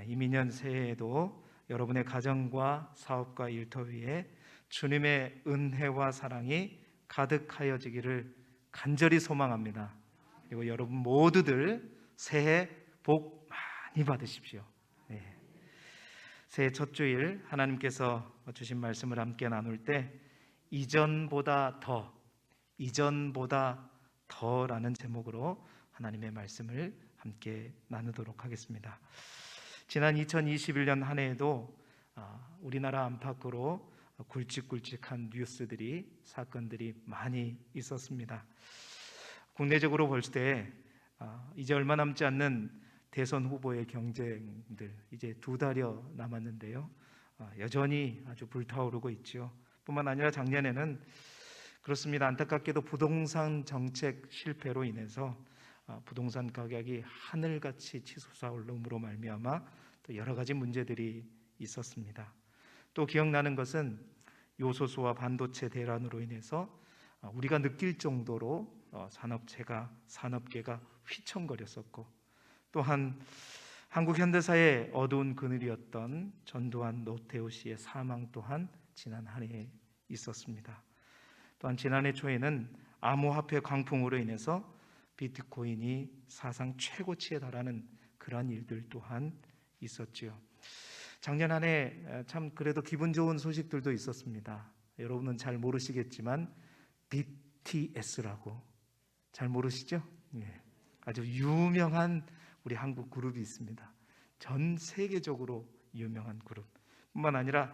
이민년 새해에도 여러분의 가정과 사업과 일터 위에 주님의 은혜와 사랑이 가득하여지기를 간절히 소망합니다. 그리고 여러분 모두들 새해 복 많이 받으십시오. 네. 새해 첫 주일 하나님께서 주신 말씀을 함께 나눌 때 이전보다 더라는 제목으로 하나님의 말씀을 함께 나누도록 하겠습니다. 지난 2021년 한 해에도 우리나라 안팎으로 굵직굵직한 뉴스들이, 사건들이 많이 있었습니다. 국내적으로 볼 때 이제 얼마 남지 않는 대선 후보의 경쟁들 이제 2달여 남았는데요, 여전히 아주 불타오르고 있죠. 뿐만 아니라 작년에는 그렇습니다. 안타깝게도 부동산 정책 실패로 인해서 부동산 가격이 하늘같이 치솟아 오름으로 말미암아 또 여러 가지 문제들이 있었습니다. 또 기억나는 것은 요소수와 반도체 대란으로 인해서 우리가 느낄 정도로 산업계가 휘청거렸었고, 또한 한국 현대사의 어두운 그늘이었던 전두환 노태우 씨의 사망 또한 지난 한 해에 있었습니다. 또한 지난해 초에는 암호화폐 광풍으로 인해서 비트코인이 사상 최고치에 달하는 그러한 일들 또한 있었지요. 작년 한 해 참 그래도 기분 좋은 소식들도 있었습니다. 여러분은 잘 모르시겠지만 BTS라고 잘 모르시죠? 예. 아주 유명한 우리 한국 그룹이 있습니다. 전 세계적으로 유명한 그룹. 뿐만 아니라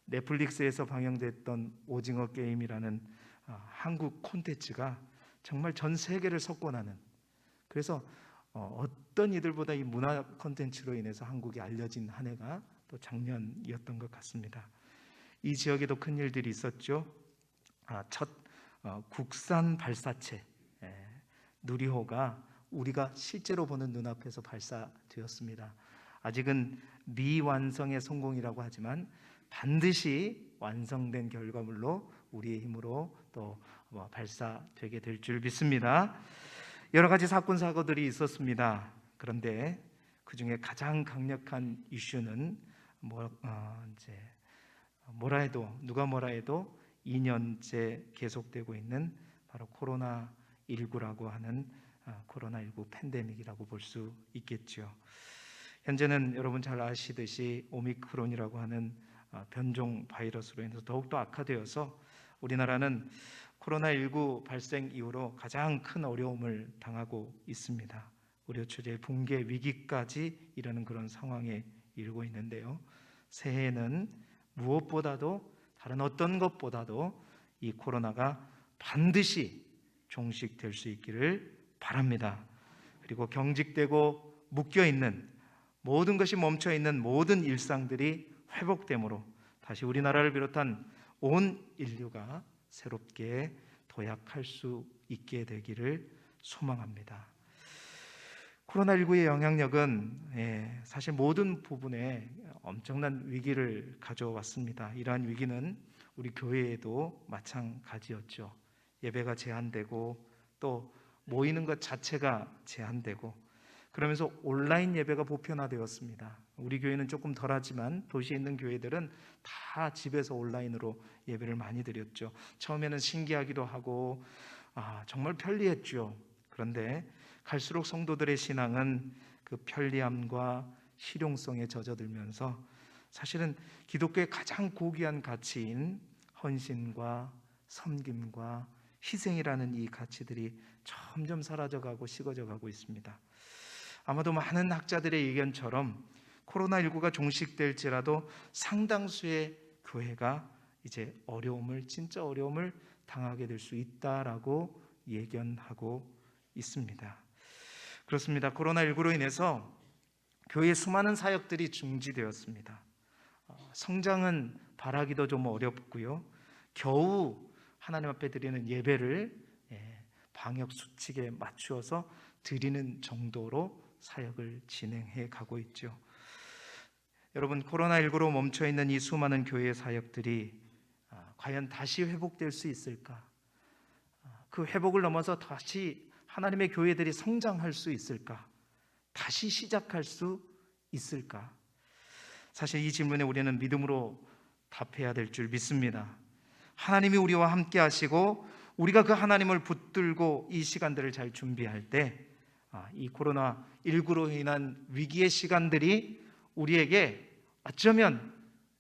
넷플릭스에서 방영됐던 오징어 게임이라는 한국 콘텐츠가 정말 전 세계를 석권하는, 그래서 어떤 이들보다 이 문화 콘텐츠로 인해서 한국이 알려진 한 해가 또 작년이었던 것 같습니다. 이 지역에도 큰 일들이 있었죠. 첫 국산 발사체 누리호가 우리가 실제로 보는 눈앞에서 발사되었습니다. 아직은 미완성의 성공이라고 하지만 반드시 완성된 결과물로 우리의 힘으로 또 발사되게 될 줄 믿습니다. 여러 가지 사건 사고들이 있었습니다. 그런데 그 중에 가장 강력한 이슈는 누가 뭐라 해도 2년째 계속되고 있는 바로 코로나19라고 하는 코로나19 팬데믹이라고 볼 수 있겠죠. 현재는 여러분 잘 아시듯이 오미크론이라고 하는 변종 바이러스로 인해서 더욱더 악화되어서 우리나라는 코로나19 발생 이후로 가장 큰 어려움을 당하고 있습니다. 의료 처지의 붕괴 위기까지 이르는 그런 상황에 이르고 있는데요, 새해에는 무엇보다도 다른 어떤 것보다도 이 코로나가 반드시 종식될 수 있기를 바랍니다. 그리고 경직되고 묶여있는 모든 것이 멈춰있는 모든 일상들이 회복됨으로 다시 우리나라를 비롯한 온 인류가 새롭게 도약할 수 있게 되기를 소망합니다. 코로나19의 영향력은 사실 모든 부분에 엄청난 위기를 가져왔습니다. 이러한 위기는 우리 교회에도 마찬가지였죠. 예배가 제한되고 또 모이는 것 자체가 제한되고, 그러면서 온라인 예배가 보편화되었습니다. 우리 교회는 조금 덜하지만 도시에 있는 교회들은 다 집에서 온라인으로 예배를 많이 드렸죠. 처음에는 신기하기도 하고 정말 편리했죠. 그런데 갈수록 성도들의 신앙은 그 편리함과 실용성에 젖어들면서 사실은 기독교의 가장 고귀한 가치인 헌신과 섬김과 희생이라는 이 가치들이 점점 사라져가고 식어져가고 있습니다. 아마도 많은 학자들의 의견처럼 코로나19가 종식될지라도 상당수의 교회가 이제 진짜 어려움을 당하게 될 수 있다라고 예견하고 있습니다. 그렇습니다. 코로나19로 인해서 교회의 수많은 사역들이 중지되었습니다. 성장은 바라기도 좀 어렵고요, 겨우 하나님 앞에 드리는 예배를 방역 수칙에 맞추어서 드리는 정도로 사역을 진행해 가고 있죠. 여러분, 코로나19로 멈춰있는 이 수많은 교회의 사역들이 과연 다시 회복될 수 있을까? 그 회복을 넘어서 다시 하나님의 교회들이 성장할 수 있을까? 다시 시작할 수 있을까? 사실 이 질문에 우리는 믿음으로 답해야 될 줄 믿습니다. 하나님이 우리와 함께 하시고 우리가 그 하나님을 붙들고 이 시간들을 잘 준비할 때 이 코로나19로 인한 위기의 시간들이 우리에게 어쩌면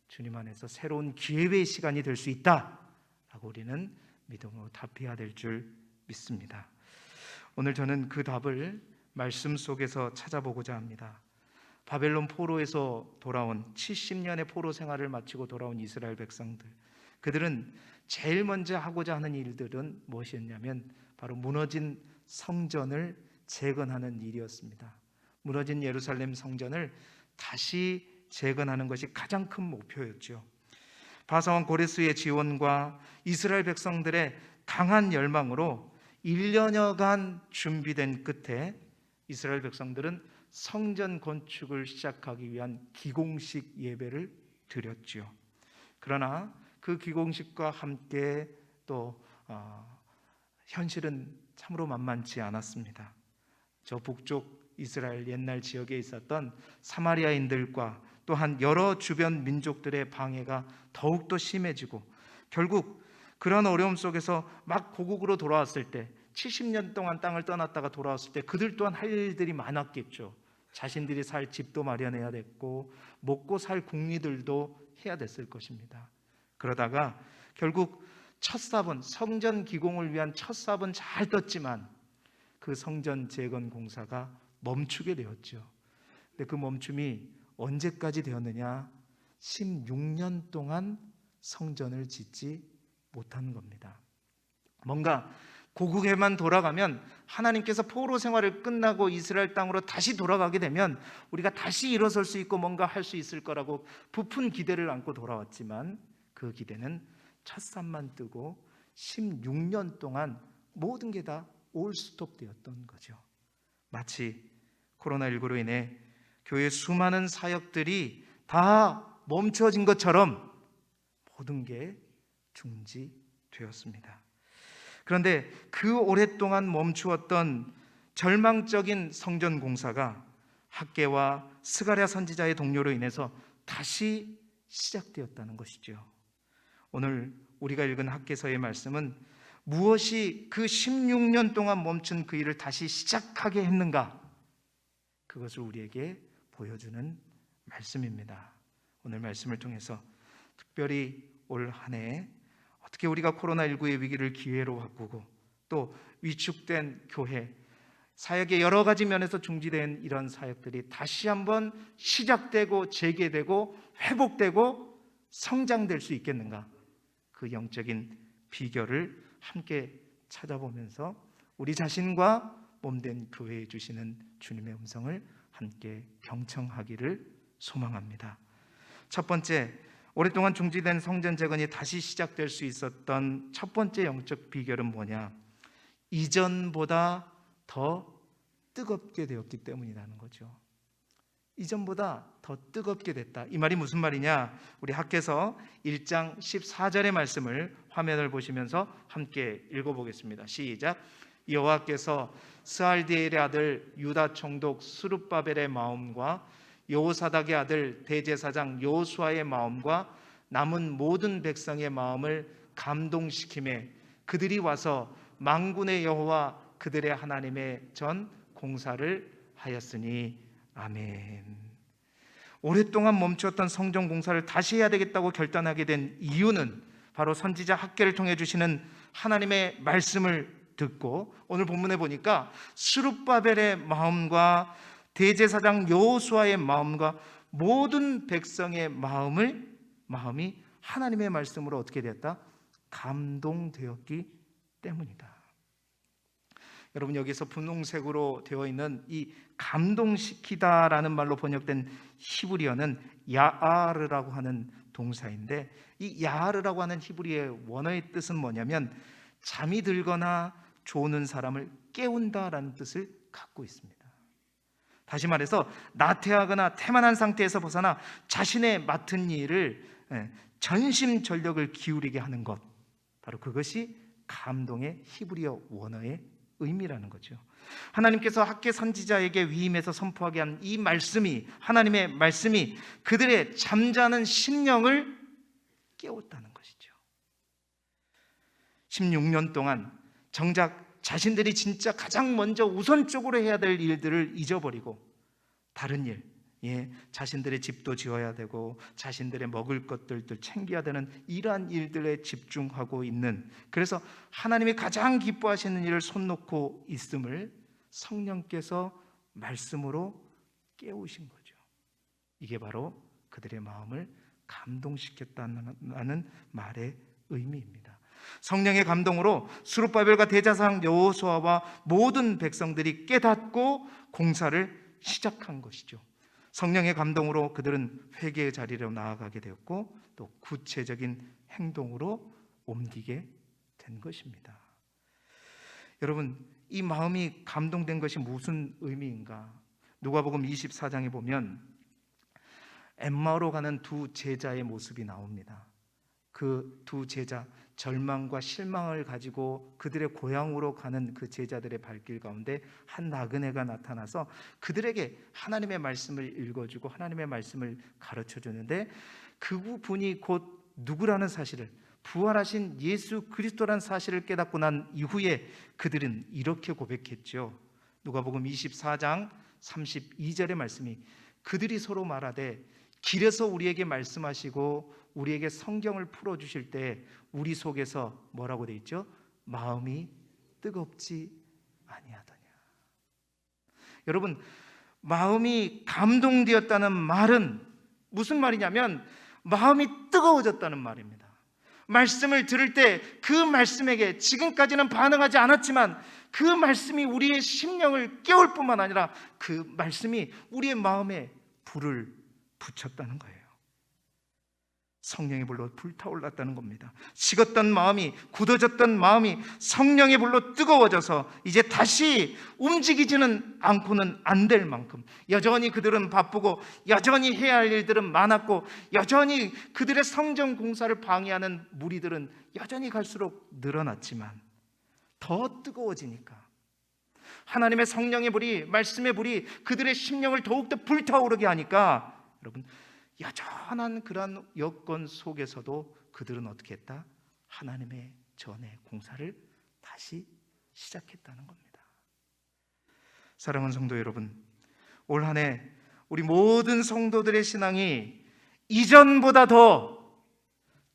주님 안에서 새로운 기회의 시간이 될 수 있다라고 우리는 믿음으로 답해야 될 줄 믿습니다. 오늘 저는 그 답을 말씀 속에서 찾아보고자 합니다. 바벨론 포로에서 돌아온 70년의 포로 생활을 마치고 돌아온 이스라엘 백성들, 그들은 제일 먼저 하고자 하는 일들은 무엇이었냐면 바로 무너진 성전을 재건하는 일이었습니다. 무너진 예루살렘 성전을 다시 재건하는 것이 가장 큰 목표였죠. 바사왕 고레스의 지원과 이스라엘 백성들의 강한 열망으로 1년여간 준비된 끝에 이스라엘 백성들은 성전 건축을 시작하기 위한 기공식 예배를 드렸죠. 그러나 그 기공식과 함께 또 현실은 참으로 만만치 않았습니다. 저 북쪽 이스라엘 옛날 지역에 있었던 사마리아인들과 또한 여러 주변 민족들의 방해가 더욱더 심해지고 결국 그런 어려움 속에서 막 고국으로 돌아왔을 때 70년 동안 땅을 떠났다가 돌아왔을 때 그들 또한 할 일들이 많았겠죠. 자신들이 살 집도 마련해야 됐고 먹고 살 궁리들도 해야 됐을 것입니다. 그러다가 결국 첫 삽은 성전 기공을 위한 첫 삽은 잘 떴지만 그 성전 재건 공사가 멈추게 되었죠. 근데 그 멈춤이 언제까지 되었느냐? 16년 동안 성전을 짓지 못한 겁니다. 뭔가 고국에만 돌아가면 하나님께서 포로 생활을 끝나고 이스라엘 땅으로 다시 돌아가게 되면 우리가 다시 일어설 수 있고 뭔가 할 수 있을 거라고 부푼 기대를 안고 돌아왔지만 그 기대는 첫삽만 뜨고 16년 동안 모든 게 다 올스톱 되었던 거죠. 마치 코로나19로 인해 교회 수많은 사역들이 다 멈춰진 것처럼 모든 게 중지되었습니다. 그런데 그 오랫동안 멈추었던 절망적인 성전 공사가 학개와 스가랴 선지자의 동료로 인해서 다시 시작되었다는 것이죠. 오늘 우리가 읽은 학개서의 말씀은 무엇이 그 16년 동안 멈춘 그 일을 다시 시작하게 했는가? 그것을 우리에게 보여주는 말씀입니다. 오늘 말씀을 통해서 특별히 올 한 해 어떻게 우리가 코로나19의 위기를 기회로 바꾸고 또 위축된 교회, 사역의 여러 가지 면에서 중지된 이런 사역들이 다시 한번 시작되고 재개되고 회복되고 성장될 수 있겠는가? 그 영적인 비결을 함께 찾아보면서 우리 자신과 몸된 교회에 주시는 주님의 음성을 함께 경청하기를 소망합니다. 첫 번째, 오랫동안 중지된 성전 재건이 다시 시작될 수 있었던 첫 번째 영적 비결은 뭐냐? 이전보다 더 뜨겁게 되었기 때문이라는 거죠. 이전보다 더 뜨겁게 됐다. 이 말이 무슨 말이냐? 우리 학개서 1장 14절의 말씀을 화면을 보시면서 함께 읽어보겠습니다. 시작. 여호와께서 스알디엘의 아들 유다 총독 스룹바벨의 마음과 여호사닥의 아들 대제사장 여호수아의 마음과 남은 모든 백성의 마음을 감동시키매 그들이 와서 만군의 여호와 그들의 하나님의 전 공사를 하였으니 아멘. 오랫동안 멈추었던 성전 공사를 다시 해야 되겠다고 결단하게 된 이유는 바로 선지자 학개를 통해 주시는 하나님의 말씀을 듣고 오늘 본문에 보니까 스룹바벨의 마음과 대제사장 여호수아의 마음과 모든 백성의 마음이 하나님의 말씀으로 어떻게 되었다? 감동되었기 때문이다. 여러분, 여기서 분홍색으로 되어 있는 이 감동시키다라는 말로 번역된 히브리어는 야아르라고 하는 동사인데, 이 야아르라고 하는 히브리어의 원어의 뜻은 뭐냐면 잠이 들거나 조는 사람을 깨운다라는 뜻을 갖고 있습니다. 다시 말해서 나태하거나 태만한 상태에서 벗어나 자신의 맡은 일을 전심전력을 기울이게 하는 것, 바로 그것이 감동의 히브리어 원어의 의미라는 거죠. 하나님께서 학개 선지자에게 위임해서 선포하게 한 이 말씀이, 하나님의 말씀이 그들의 잠자는 심령을 깨웠다는 것이죠. 16년 동안 정작 자신들이 진짜 가장 먼저 우선적으로 해야 될 일들을 잊어버리고 다른 일, 자신들의 집도 지어야 되고 자신들의 먹을 것들도 챙겨야 되는 이러한 일들에 집중하고 있는, 그래서 하나님이 가장 기뻐하시는 일을 손 놓고 있음을 성령께서 말씀으로 깨우신 거죠. 이게 바로 그들의 마음을 감동시켰다는 말의 의미입니다. 성령의 감동으로 스룹바벨과 대제사장 여호수아와 모든 백성들이 깨닫고 공사를 시작한 것이죠. 성령의 감동으로 그들은 회개의 자리로 나아가게 되었고 또 구체적인 행동으로 옮기게 된 것입니다. 여러분, 이 마음이 감동된 것이 무슨 의미인가? 누가복음 24장에 보면 엠마오로 가는 두 제자의 모습이 나옵니다. 그 두 제자, 절망과 실망을 가지고 그들의 고향으로 가는 그 제자들의 발길 가운데 한 나그네가 나타나서 그들에게 하나님의 말씀을 읽어주고 하나님의 말씀을 가르쳐 주는데, 그분이 곧 누구라는 사실을, 부활하신 예수 그리스도라는 사실을 깨닫고 난 이후에 그들은 이렇게 고백했죠. 누가복음 24장 32절의 말씀이, 그들이 서로 말하되 길에서 우리에게 말씀하시고 우리에게 성경을 풀어주실 때 우리 속에서 뭐라고 돼 있죠? 마음이 뜨겁지 아니하더냐. 여러분, 마음이 감동되었다는 말은 무슨 말이냐면 마음이 뜨거워졌다는 말입니다. 말씀을 들을 때 그 말씀에게 지금까지는 반응하지 않았지만 그 말씀이 우리의 심령을 깨울 뿐만 아니라 그 말씀이 우리의 마음에 불을 붙였다는 거예요. 성령의 불로 불타올랐다는 겁니다. 식었던 마음이, 굳어졌던 마음이 성령의 불로 뜨거워져서 이제 다시 움직이지는 않고는 안 될 만큼 여전히 그들은 바쁘고 여전히 해야 할 일들은 많았고 여전히 그들의 성전 공사를 방해하는 무리들은 여전히 갈수록 늘어났지만 더 뜨거워지니까 하나님의 성령의 불이, 말씀의 불이 그들의 심령을 더욱더 불타오르게 하니까 여러분, 여전한 그런 여건 속에서도 그들은 어떻게 했다? 하나님의 전의 공사를 다시 시작했다는 겁니다. 사랑하는 성도 여러분, 올 한 해 우리 모든 성도들의 신앙이 이전보다 더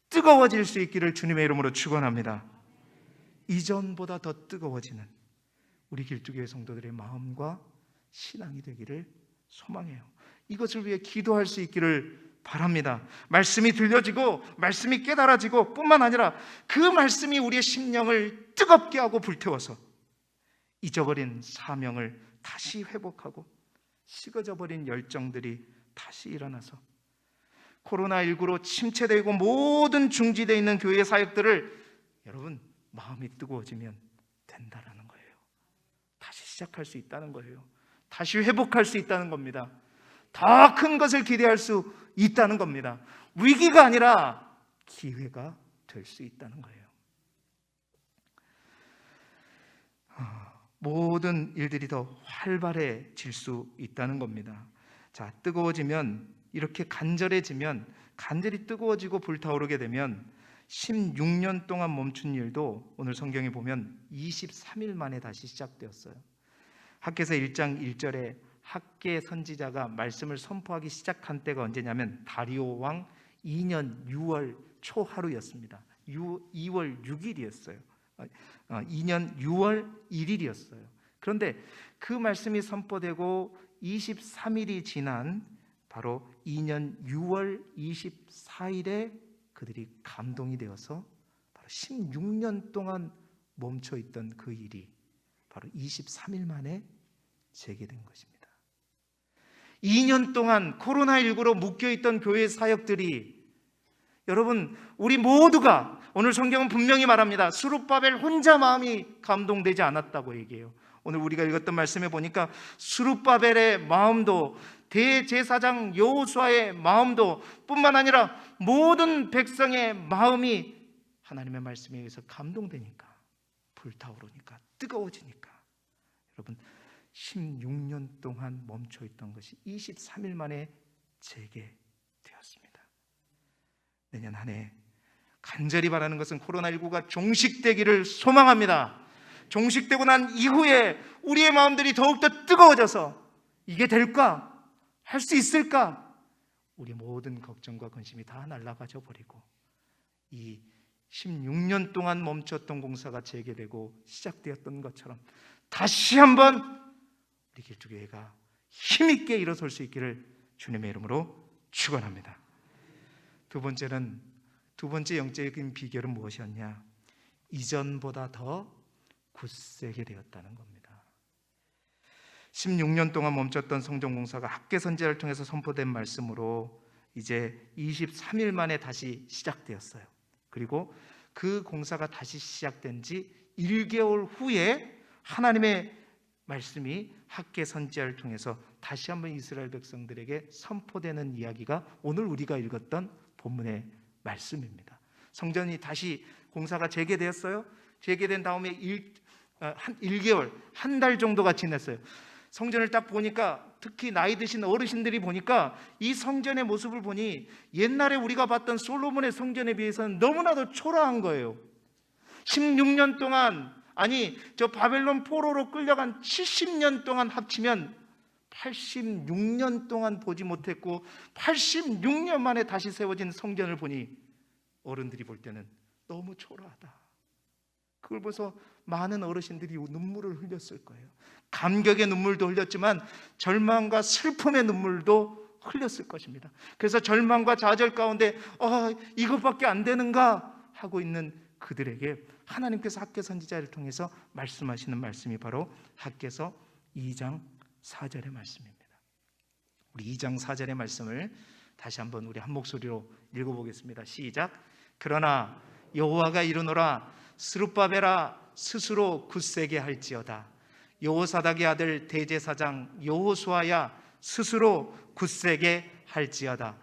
뜨거워질 수 있기를 주님의 이름으로 축원합니다. 이전보다 더 뜨거워지는 우리 길두교회 성도들의 마음과 신앙이 되기를 소망해요. 이것을 위해 기도할 수 있기를 바랍니다. 말씀이 들려지고 말씀이 깨달아지고 뿐만 아니라 그 말씀이 우리의 심령을 뜨겁게 하고 불태워서 잊어버린 사명을 다시 회복하고 식어져 버린 열정들이 다시 일어나서 코로나19로 침체되고 모든 중지되어 있는 교회 사역들을 여러분 마음이 뜨거워지면 된다라는 거예요. 다시 시작할 수 있다는 거예요. 다시 회복할 수 있다는 겁니다. 더 큰 것을 기대할 수 있다는 겁니다. 위기가 아니라 기회가 될 수 있다는 거예요. 모든 일들이 더 활발해질 수 있다는 겁니다. 자, 뜨거워지면, 이렇게 간절해지면, 간절히 뜨거워지고 불타오르게 되면 16년 동안 멈춘 일도 오늘 성경에 보면 23일 만에 다시 시작되었어요. 학개서 1장 1절에 학개 선지자가 말씀을 선포하기 시작한 때가 언제냐면 다리오 왕 2년 6월 초하루였습니다. 2월 6일이었어요. 2년 6월 1일이었어요. 그런데 그 말씀이 선포되고 23일이 지난 바로 2년 6월 24일에 그들이 감동이 되어서 바로 16년 동안 멈춰있던 그 일이 바로 23일 만에 재개된 것입니다. 2년 동안 코로나19로 묶여있던 교회 사역들이, 여러분, 우리 모두가, 오늘 성경은 분명히 말합니다. 스룹바벨 혼자 마음이 감동되지 않았다고 얘기해요. 오늘 우리가 읽었던 말씀에 보니까 스룹바벨의 마음도 대제사장 여호수아의 마음도 뿐만 아니라 모든 백성의 마음이 하나님의 말씀에 의해서 감동되니까, 불타오르니까, 뜨거워지니까 여러분 16년 동안 멈춰 있던 것이 23일 만에 재개되었습니다. 내년 한 해 간절히 바라는 것은 코로나19가 종식되기를 소망합니다. 종식되고 난 이후에 우리의 마음들이 더욱더 뜨거워져서 이게 될까? 할 수 있을까? 우리 모든 걱정과 근심이 다 날아가져 버리고 이 16년 동안 멈췄던 공사가 재개되고 시작되었던 것처럼 다시 한번 우리 길주교회가 힘있게 일어설 수 있기를 주님의 이름으로 축원합니다. 두 번째 영적인 비결은 무엇이었냐? 이전보다 더 굳세게 되었다는 겁니다. 16년 동안 멈췄던 성전공사가 학계 선지자를 통해서 선포된 말씀으로 이제 23일 만에 다시 시작되었어요. 그리고 그 공사가 다시 시작된 지 1개월 후에 하나님의 말씀이 학계 선지자를 통해서 다시 한번 이스라엘 백성들에게 선포되는 이야기가 오늘 우리가 읽었던 본문의 말씀입니다. 성전이 다시 공사가 재개되었어요. 재개된 다음에 1개월, 한 달 정도가 지났어요. 성전을 딱 보니까 특히 나이 드신 어르신들이 보니까 이 성전의 모습을 보니 옛날에 우리가 봤던 솔로몬의 성전에 비해서는 너무나도 초라한 거예요. 16년 동안, 아니 저 바벨론 포로로 끌려간 70년 동안 합치면 86년 동안 보지 못했고 86년 만에 다시 세워진 성전을 보니 어른들이 볼 때는 너무 초라하다. 그걸 보면서 많은 어르신들이 눈물을 흘렸을 거예요. 감격의 눈물도 흘렸지만 절망과 슬픔의 눈물도 흘렸을 것입니다. 그래서 절망과 좌절 가운데 이것밖에 안 되는가 하고 있는 그들에게 하나님께서 학계 선지자를 통해서 말씀하시는 말씀이 바로 학계서 2장 4절의 말씀입니다. 우리 2장 4절의 말씀을 다시 한번 우리 한 목소리로 읽어보겠습니다. 시작. 그러나 여호와가 이르노라 스룹바벨아 스스로 굳세게 할지어다. 여호사닥의 아들 대제사장 여호수아야 스스로 굳세게 할지어다.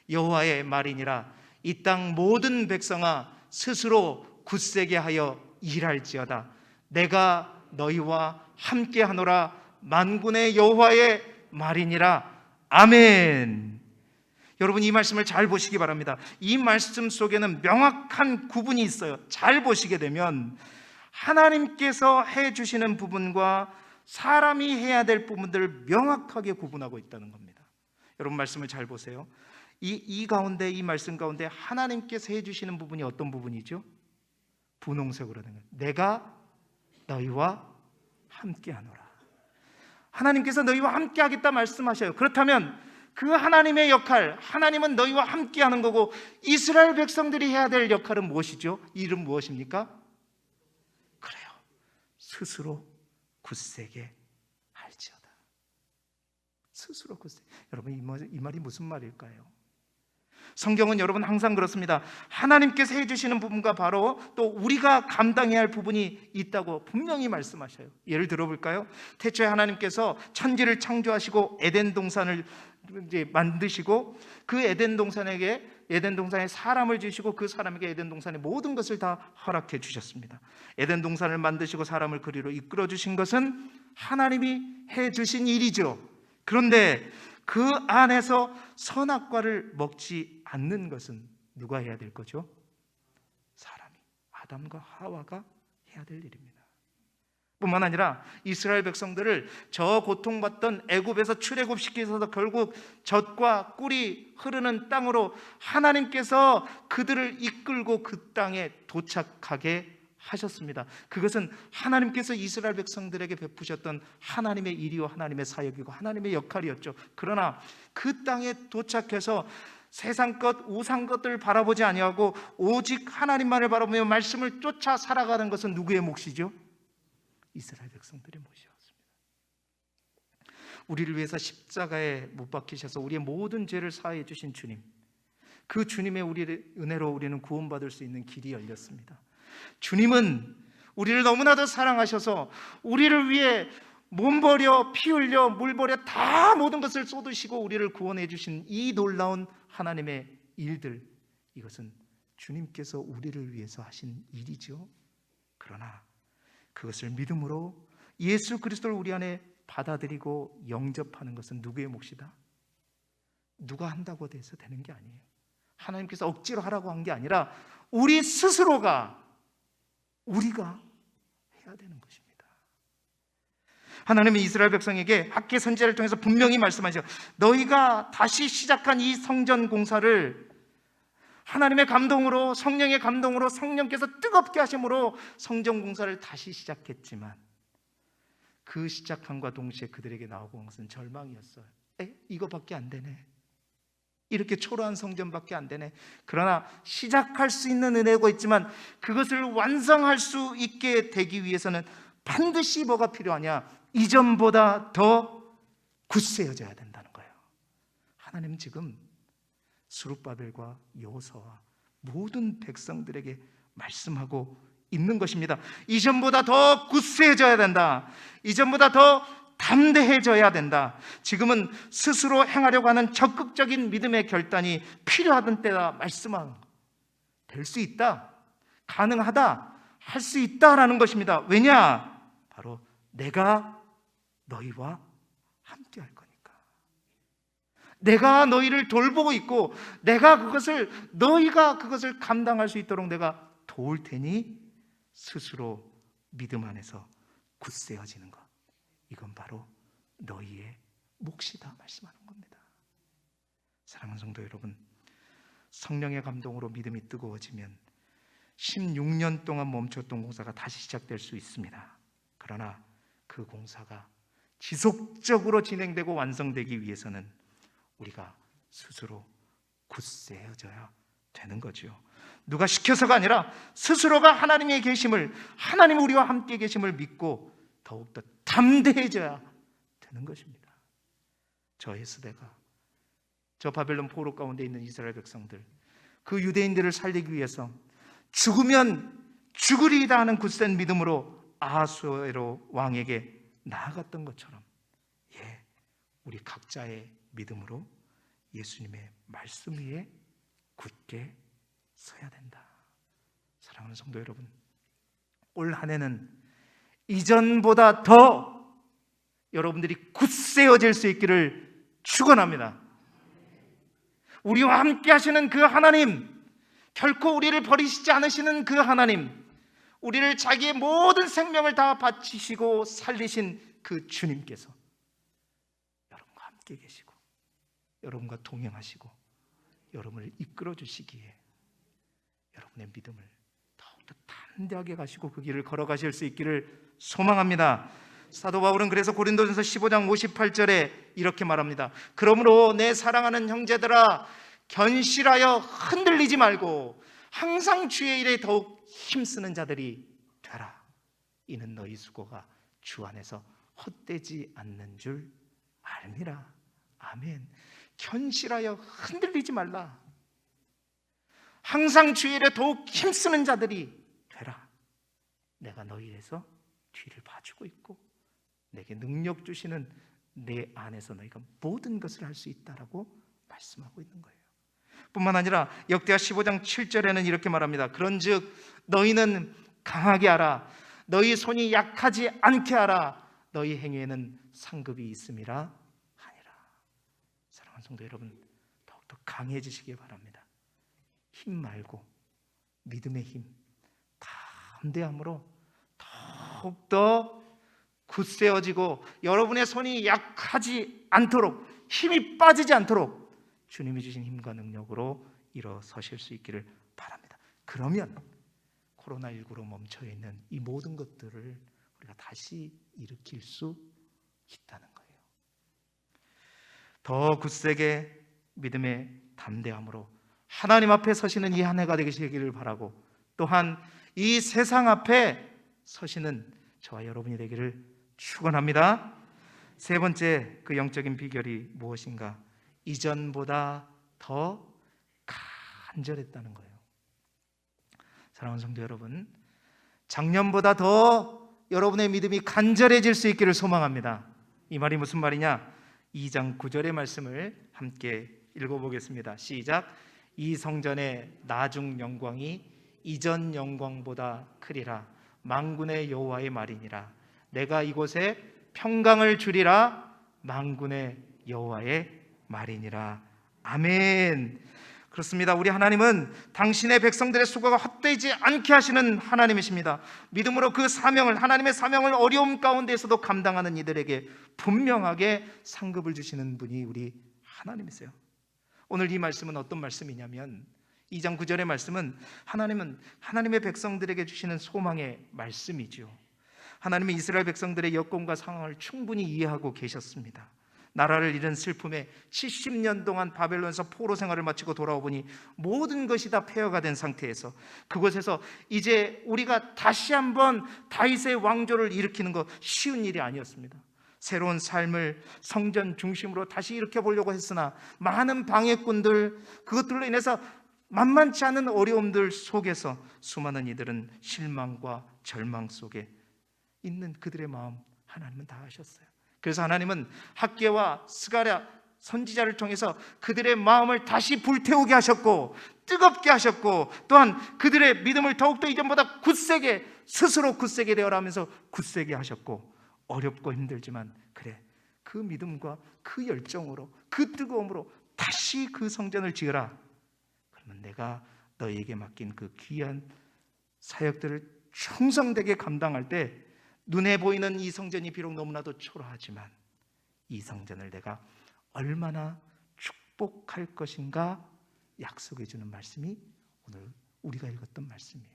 여호와의 말이니라 이 땅 모든 백성아 스스로 굳세게 하여 일할지어다. 내가 너희와 함께하노라 만군의 여호와의 말이니라. 아멘. 여러분 이 말씀을 잘 보시기 바랍니다. 이 말씀 속에는 명확한 구분이 있어요. 잘 보시게 되면 하나님께서 해주시는 부분과 사람이 해야 될 부분들을 명확하게 구분하고 있다는 겁니다. 여러분 말씀을 잘 보세요. 이 가운데, 이 말씀 가운데 하나님께서 해주시는 부분이 어떤 부분이죠? 분홍색으로 된 거예요. 내가 너희와 함께하노라. 하나님께서 너희와 함께하겠다 말씀하셔요. 그렇다면 그 하나님의 역할, 하나님은 너희와 함께하는 거고 이스라엘 백성들이 해야 될 역할은 무엇이죠? 이 일은 무엇입니까? 그래요. 스스로 굳세게 할지어다. 스스로 굳세게. 여러분 이 말이 무슨 말일까요? 성경은 여러분 항상 그렇습니다. 하나님께서 해주시는 부분과 바로 또 우리가 감당해야 할 부분이 있다고 분명히 말씀하셔요. 예를 들어볼까요? 태초에 하나님께서 천지를 창조하시고 에덴 동산을 이제 만드시고 그 에덴 동산에 사람을 주시고 그 사람에게 에덴 동산의 모든 것을 다 허락해 주셨습니다. 에덴 동산을 만드시고 사람을 그리로 이끌어 주신 것은 하나님이 해 주신 일이죠. 그런데 그 안에서 선악과를 먹지 않는 것은 누가 해야 될 거죠? 사람이, 아담과 하와가 해야 될 일입니다. 뿐만 아니라 이스라엘 백성들을 저 고통받던 애굽에서 출애굽시키셔서 결국 젖과 꿀이 흐르는 땅으로 하나님께서 그들을 이끌고 그 땅에 도착하게 하셨습니다. 그것은 하나님께서 이스라엘 백성들에게 베푸셨던 하나님의 일이요 하나님의 사역이고 하나님의 역할이었죠. 그러나 그 땅에 도착해서 세상 것, 우상 것들을 바라보지 아니하고 오직 하나님만을 바라보며 말씀을 쫓아 살아가는 것은 누구의 몫이죠? 이스라엘 백성들의 몫이었습니다. 우리를 위해서 십자가에 못 박히셔서 우리의 모든 죄를 사하여 주신 주님, 그 주님의 우리의 은혜로 우리는 구원받을 수 있는 길이 열렸습니다. 주님은 우리를 너무나도 사랑하셔서 우리를 위해 몸 버려 피 흘려 물 버려 다 모든 것을 쏟으시고 우리를 구원해 주신 이 놀라운 하나님의 일들, 이것은 주님께서 우리를 위해서 하신 일이죠. 그러나 그것을 믿음으로 예수 그리스도를 우리 안에 받아들이고 영접하는 것은 누구의 몫이다? 누가 한다고 해서 되는 게 아니에요. 하나님께서 억지로 하라고 한 게 아니라 우리 스스로가, 우리가 해야 되는 것입니다. 하나님은 이스라엘 백성에게 학개 선지자를 통해서 분명히 말씀하시죠. 너희가 다시 시작한 이 성전 공사를 하나님의 감동으로, 성령의 감동으로, 성령께서 뜨겁게 하심으로 성전 공사를 다시 시작했지만 그 시작함과 동시에 그들에게 나오고 온 것은 절망이었어요. 이거밖에 안 되네. 이렇게 초라한 성전밖에 안 되네. 그러나 시작할 수 있는 은혜가 있지만 그것을 완성할 수 있게 되기 위해서는 반드시 뭐가 필요하냐? 이전보다 더 굳세어져야 된다는 거예요. 하나님 지금 스룹바벨과 여호수아와 모든 백성들에게 말씀하고 있는 것입니다. 이전보다 더 굳세어져야 된다. 이전보다 더 담대해져야 된다. 지금은 스스로 행하려고 하는 적극적인 믿음의 결단이 필요하던 때다. 말씀한 될 수 있다, 가능하다, 할 수 있다라는 것입니다. 왜냐? 바로 내가 너희와 함께 할 거니까. 내가 너희를 돌보고 있고 너희가 그것을 감당할 수 있도록 내가 도울 테니 스스로 믿음 안에서 굳세어지는 것, 이건 바로 너희의 몫이다 말씀하는 겁니다. 사랑하는 성도 여러분, 성령의 감동으로 믿음이 뜨거워지면 16년 동안 멈췄던 공사가 다시 시작될 수 있습니다. 그러나 그 공사가 지속적으로 진행되고 완성되기 위해서는 우리가 스스로 굳세어져야 되는 거죠. 누가 시켜서가 아니라 스스로가 하나님의 계심을, 하나님 우리와 함께 계심을 믿고 더욱더 담대해져야 되는 것입니다. 저 에스대가, 저 바벨론 포로 가운데 있는 이스라엘 백성들, 그 유대인들을 살리기 위해서 죽으면 죽으리이다 하는 굳센 믿음으로 아하수에로 왕에게 나아갔던 것처럼, 우리 각자의 믿음으로 예수님의 말씀 위에 굳게 서야 된다. 사랑하는 성도 여러분, 올 한 해는 이전보다 더 여러분들이 굳세어질 수 있기를 축원합니다. 우리와 함께 하시는 그 하나님, 결코 우리를 버리시지 않으시는 그 하나님, 우리를 자기의 모든 생명을 다 바치시고 살리신 그 주님께서 여러분과 함께 계시고 여러분과 동행하시고 여러분을 이끌어 주시기에 여러분의 믿음을 더욱더 담대하게 가시고 그 길을 걸어가실 수 있기를 소망합니다. 사도 바울은 그래서 고린도전서 15장 58절에 이렇게 말합니다. 그러므로 내 사랑하는 형제들아, 견실하여 흔들리지 말고 항상 주의 일에 더욱 힘쓰는 자들이 되라. 이는 너희 수고가 주 안에서 헛되지 않는 줄 알미라. 아멘. 견실하여 흔들리지 말라. 항상 주의 일에 더욱 힘쓰는 자들이 되라. 내가 너희에서 뒤를 봐주고 있고 내게 능력 주시는 내 안에서 너희가 모든 것을 할 수 있다라고 말씀하고 있는 거예요. 뿐만 아니라 역대하 15장 7절에는 이렇게 말합니다. 그런즉 너희는 강하게 하라. 너희 손이 약하지 않게 하라. 너희 행위에는 상급이 있음이라 하니라. 사랑하는 성도 여러분, 더욱더 강해지시기 바랍니다. 힘 말고 믿음의 힘, 담대함으로 더욱더 굳세어지고 여러분의 손이 약하지 않도록, 힘이 빠지지 않도록 주님이 주신 힘과 능력으로 일어서실 수 있기를 바랍니다. 그러면 코로나19로 멈춰있는 이 모든 것들을 우리가 다시 일으킬 수 있다는 거예요. 더 굳세게 믿음의 담대함으로 하나님 앞에 서시는 이 한 해가 되시기를 바라고, 또한 이 세상 앞에 서시는 저와 여러분이 되기를 축원합니다. 세 번째, 그 영적인 비결이 무엇인가? 이전보다 더 간절했다는 거예요. 사랑하는 성도 여러분, 작년보다 더 여러분의 믿음이 간절해질 수 있기를 소망합니다. 이 말이 무슨 말이냐? 2장 9절의 말씀을 함께 읽어보겠습니다. 시작. 이 성전의 나중 영광이 이전 영광보다 크리라. 만군의 여호와의 말이니라. 내가 이곳에 평강을 주리라. 만군의 여호와의 말이니라. 아멘. 그렇습니다. 우리 하나님은 당신의 백성들의 수고가 헛되지 않게 하시는 하나님이십니다. 믿음으로 그 사명을, 하나님의 사명을 어려움 가운데에서도 감당하는 이들에게 분명하게 상급을 주시는 분이 우리 하나님이세요. 오늘 이 말씀은 어떤 말씀이냐면 2장 9절의 말씀은 하나님은 하나님의 백성들에게 주시는 소망의 말씀이죠. 하나님은 이스라엘 백성들의 여건과 상황을 충분히 이해하고 계셨습니다. 나라를 잃은 슬픔에 70년 동안 바벨론에서 포로 생활을 마치고 돌아오보니 모든 것이 다 폐허가 된 상태에서 그곳에서 이제 우리가 다시 한번 다윗의 왕조를 일으키는 거 쉬운 일이 아니었습니다. 새로운 삶을 성전 중심으로 다시 일으켜보려고 했으나 많은 방해꾼들, 그것들로 인해서 만만치 않은 어려움들 속에서 수많은 이들은 실망과 절망 속에 있는 그들의 마음 하나님은 다 아셨어요. 그래서 하나님은 학개와 스가랴 선지자를 통해서 그들의 마음을 다시 불태우게 하셨고 뜨겁게 하셨고 또한 그들의 믿음을 더욱더 이전보다 굳세게, 스스로 굳세게 되어라 하면서 굳세게 하셨고, 어렵고 힘들지만 그래, 그 믿음과 그 열정으로, 그 뜨거움으로 다시 그 성전을 지으라. 그러면 내가 너희에게 맡긴 그 귀한 사역들을 충성되게 감당할 때 눈에 보이는 이 성전이 비록 너무나도 초라하지만 이 성전을 내가 얼마나 축복할 것인가 약속해 주는 말씀이 오늘 우리가 읽었던 말씀이에요.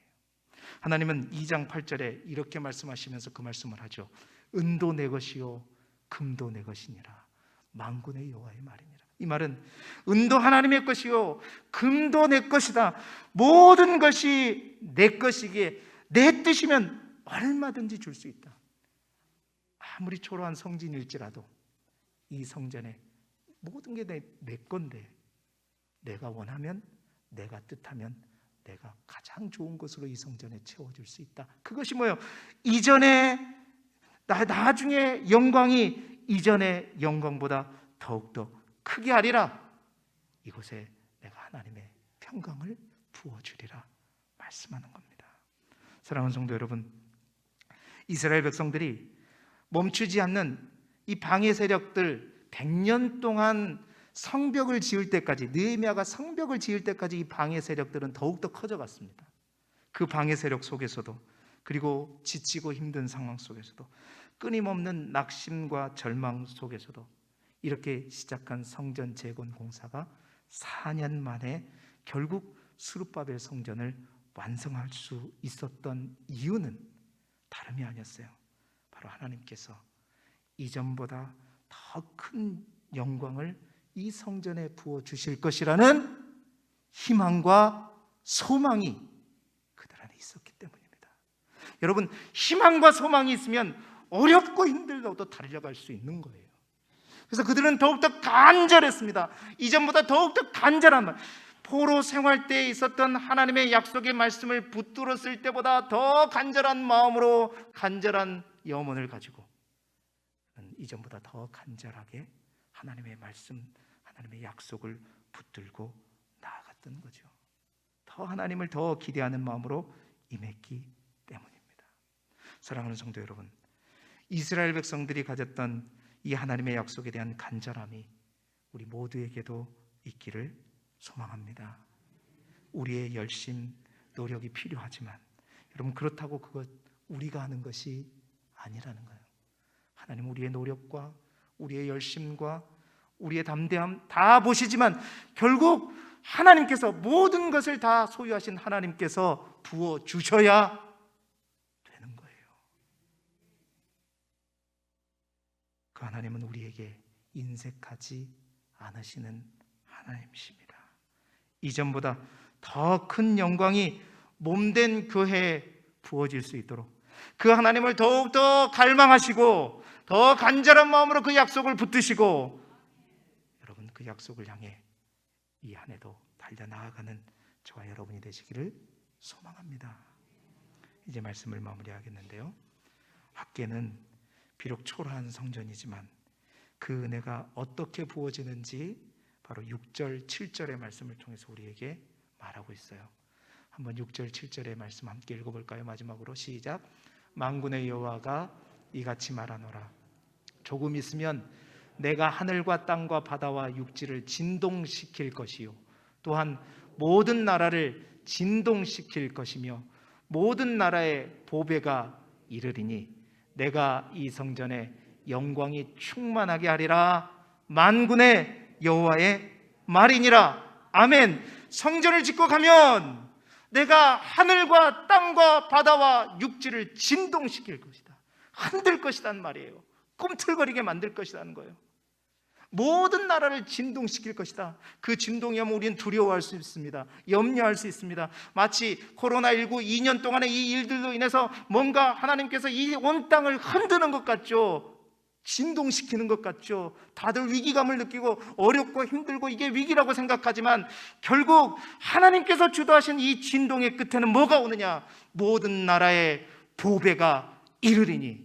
하나님은 2장 8절에 이렇게 말씀하시면서 그 말씀을 하죠. 은도 내 것이요 금도 내 것이니라. 만군의 여호와의 말이니라. 이 말은 은도 하나님의 것이요 금도 내 것이다. 모든 것이 내 것이기에 내 뜻이면 얼마든지 줄 수 있다. 아무리 초라한 성전일지라도 이 성전에 모든 게 내 건데 내가 원하면, 내가 뜻하면 내가 가장 좋은 것으로 이 성전에 채워줄 수 있다. 그것이 뭐예요? 이전에 나중에 영광이 이전의 영광보다 더욱더 크게 하리라. 이곳에 내가 하나님의 평강을 부어주리라 말씀하는 겁니다. 사랑하는 성도 여러분, 이스라엘 백성들이 멈추지 않는 이 방해 세력들 100년 동안 성벽을 지을 때까지, 느헤미야가 성벽을 지을 때까지 이 방해 세력들은 더욱더 커져갔습니다. 그 방해 세력 속에서도, 그리고 지치고 힘든 상황 속에서도, 끊임없는 낙심과 절망 속에서도 이렇게 시작한 성전 재건 공사가 4년 만에 결국 스룹바벨 성전을 완성할 수 있었던 이유는 다름이 아니었어요. 바로 하나님께서 이전보다 더 큰 영광을 이 성전에 부어 주실 것이라는 희망과 소망이 그들 안에 있었기 때문입니다. 여러분, 희망과 소망이 있으면 어렵고 힘들어도 달려갈 수 있는 거예요. 그래서 그들은 더욱더 간절했습니다. 이전보다 더욱더 간절한 말, 포로 생활 때에 있었던 하나님의 약속의 말씀을 붙들었을 때보다 더 간절한 마음으로 간절한 염원을 가지고 이전보다 더 간절하게 하나님의 말씀, 하나님의 약속을 붙들고 나아갔던 거죠. 더 하나님을 더 기대하는 마음으로 임했기 때문입니다. 사랑하는 성도 여러분, 이스라엘 백성들이 가졌던 이 하나님의 약속에 대한 간절함이 우리 모두에게도 있기를 소망합니다. 우리의 열심, 노력이 필요하지만 여러분, 그렇다고 그것 우리가 하는 것이 아니라는 거예요. 하나님 우리의 노력과 우리의 열심과 우리의 담대함 다 보시지만 결국 하나님께서 모든 것을 다 소유하신 하나님께서 부어주셔야 되는 거예요. 그 하나님은 우리에게 인색하지 않으시는 하나님이십니다. 이전보다 더 큰 영광이 몸된 교회에 부어질 수 있도록 그 하나님을 더욱더 갈망하시고 더 간절한 마음으로 그 약속을 붙드시고 여러분, 그 약속을 향해 이 한 해도 달려나아가는 저와 여러분이 되시기를 소망합니다. 이제 말씀을 마무리하겠는데요, 학개는 비록 초라한 성전이지만 그 은혜가 어떻게 부어지는지 바로 6절, 7절의 말씀을 통해서 우리에게 말하고 있어요. 한번 6절, 7절의 말씀 함께 읽어볼까요? 마지막으로 시작. 만군의 여호와가 이같이 말하노라. 조금 있으면 내가 하늘과 땅과 바다와 육지를 진동시킬 것이요 또한 모든 나라를 진동시킬 것이며 모든 나라의 보배가 이르리니 내가 이 성전에 영광이 충만하게 하리라. 만군의 여호와의 말이니라. 아멘. 성전을 짓고 가면 내가 하늘과 땅과 바다와 육지를 진동시킬 것이다. 흔들 것이란 말이에요. 꿈틀거리게 만들 것이라는 거예요. 모든 나라를 진동시킬 것이다. 그 진동이 오면 우리는 두려워할 수 있습니다. 염려할 수 있습니다. 마치 코로나19 2년 동안의 이 일들로 인해서 뭔가 하나님께서 이 온 땅을 흔드는 것 같죠. 진동시키는 것 같죠. 다들 위기감을 느끼고 어렵고 힘들고 이게 위기라고 생각하지만 결국 하나님께서 주도하신 이 진동의 끝에는 뭐가 오느냐? 모든 나라의 보배가 이르리니.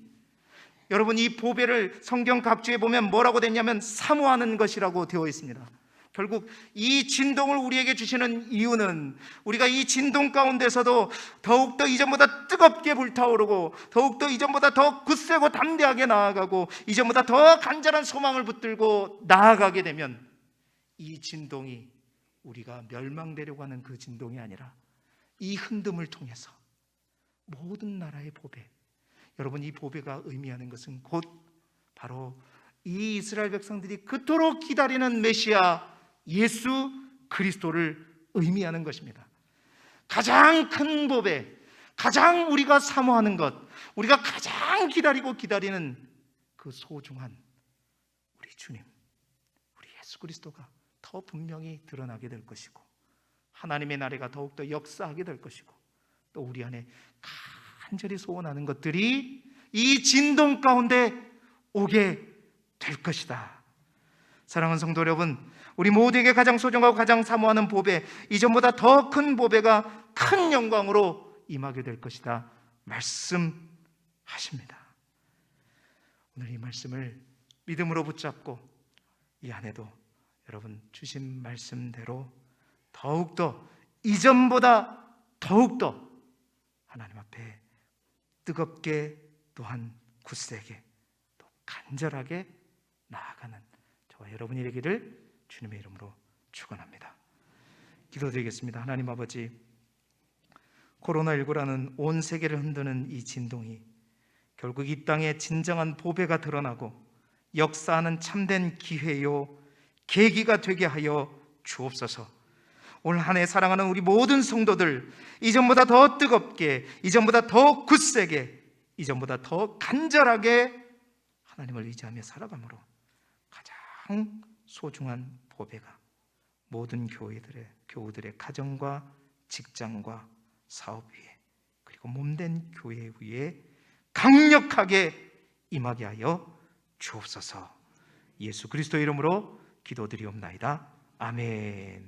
여러분, 이 보배를 성경 각주에 보면 뭐라고 됐냐면 사모하는 것이라고 되어 있습니다. 결국 이 진동을 우리에게 주시는 이유는 우리가 이 진동 가운데서도 더욱더 이전보다 뜨겁게 불타오르고 더욱더 이전보다 더 굳세고 담대하게 나아가고 이전보다 더 간절한 소망을 붙들고 나아가게 되면 이 진동이 우리가 멸망되려고 하는 그 진동이 아니라 이 흔듦을 통해서 모든 나라의 보배, 여러분, 이 보배가 의미하는 것은 곧 바로 이 이스라엘 백성들이 그토록 기다리는 메시아 예수 그리스도를 의미하는 것입니다. 가장 큰 보배, 가장 우리가 사모하는 것, 우리가 가장 기다리는 그 소중한 우리 주님, 우리 예수 그리스도가 더 분명히 드러나게 될 것이고 하나님의 나라가 더욱더 역사하게 될 것이고 또 우리 안에 간절히 소원하는 것들이 이 진동 가운데 오게 될 것이다. 사랑하는 성도 여러분, 우리 모두에게 가장 소중하고 가장 사모하는 보배, 이전보다 더 큰 보배가 큰 영광으로 임하게 될 것이다 말씀하십니다. 오늘 이 말씀을 믿음으로 붙잡고 이 안에도 여러분 주신 말씀대로 더욱더 이전보다 더욱더 하나님 앞에 뜨겁게 또한 굳세게 또 간절하게 나아가는 저와 여러분이 되기를 주님의 이름으로 축원합니다. 기도드리겠습니다. 하나님 아버지, 코로나19라는 온 세계를 흔드는 이 진동이 결국 이 땅에 진정한 보배가 드러나고 역사하는 참된 기회요 계기가 되게 하여 주옵소서. 올 한 해 사랑하는 우리 모든 성도들, 이전보다 더 뜨겁게, 이전보다 더 굳세게, 이전보다 더 간절하게 하나님을 의지하며 살아감으로 가장 소중한 보배가 모든 교우들의 가정과 직장과 사업 위에 그리고 몸된 교회 위에 강력하게 임하게 하여 주옵소서. 예수 그리스도 이름으로 기도드리옵나이다. 아멘.